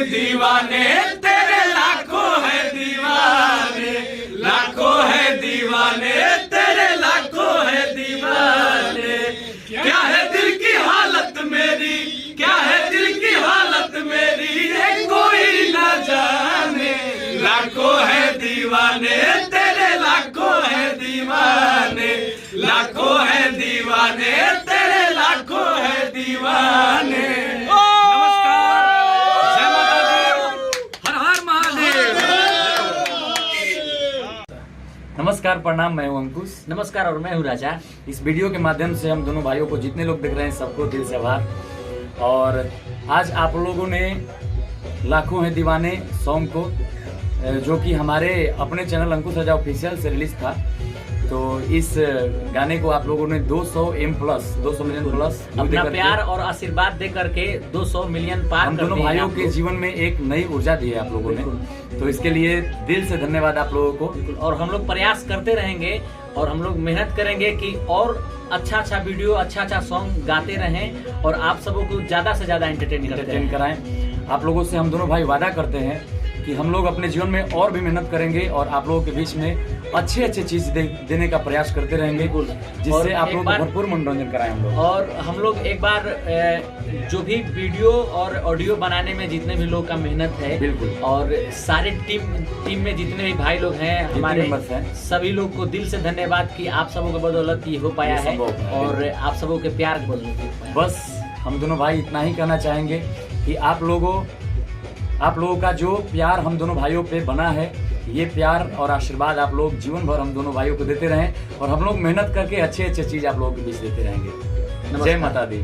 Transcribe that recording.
दीवाने, तेरे लाखों है दीवाने, लाखों है दीवाने, तेरे लाखों है दीवाने। क्या है दिल की हालत मेरी, क्या है दिल की हालत मेरी, ये कोई ना जाने। लाखों है दीवाने, तेरे लाखों है दीवाने, लाखों है दीवाने, तेरे लाखों है दीवाने। नमस्कार, जय माता दी, हर हर महादेव। नमस्कार, प्रणाम। मैं हूं अंकुश। नमस्कार, और मैं हूं राजा। इस वीडियो के माध्यम से हम दोनों भाइयों को जितने लोग देख रहे हैं सबको दिल से आभार। और आज आप लोगों ने लाखों है दीवाने सॉन्ग को, जो कि हमारे अपने चैनल अंकुश राजा ऑफिशियल से रिलीज था, तो इस गाने को आप लोगों ने 200 मिलियन प्लस अपना प्यार और आशीर्वाद दे करके 200 मिलियन पार हम कर दोनों दिए भाइयों आप के लोग। जीवन में एक नई ऊर्जा दी है आप लोगों ने, तो इसके लिए दिल से धन्यवाद आप लोगों को। और हम लोग प्रयास करते रहेंगे और हम लोग मेहनत करेंगे कि और अच्छा वीडियो, अच्छा सॉन्ग गाते रहें और आप सबों को ज्यादा से ज्यादा एंटरटेन कराएं। आप लोगों से हम दोनों भाई वादा करते हैं कि हम लोग अपने जीवन में और भी मेहनत करेंगे और आप लोगों के बीच में अच्छे चीज देने का प्रयास करते रहेंगे, जिससे आप लोगों को भरपूर मनोरंजन कराएं हम लोग। और हम लोग एक बार जो भी वीडियो और ऑडियो बनाने में जितने भी लोग का मेहनत है, बिल्कुल, और सारे टीम में जितने भी भाई लोग हैं हमारे, सभी लोग को दिल से धन्यवाद कि आप सबों के बदौलत ये हो पाया है और आप सबों के प्यार के बदौलत। बस हम दोनों भाई इतना ही कहना चाहेंगे कि आप लोगों का जो प्यार हम दोनों भाइयों पे बना है, ये प्यार और आशीर्वाद आप लोग जीवन भर हम दोनों भाइयों को देते रहें और हम लोग मेहनत करके अच्छे चीज आप लोगों के बीच देते रहेंगे। जय माता दी।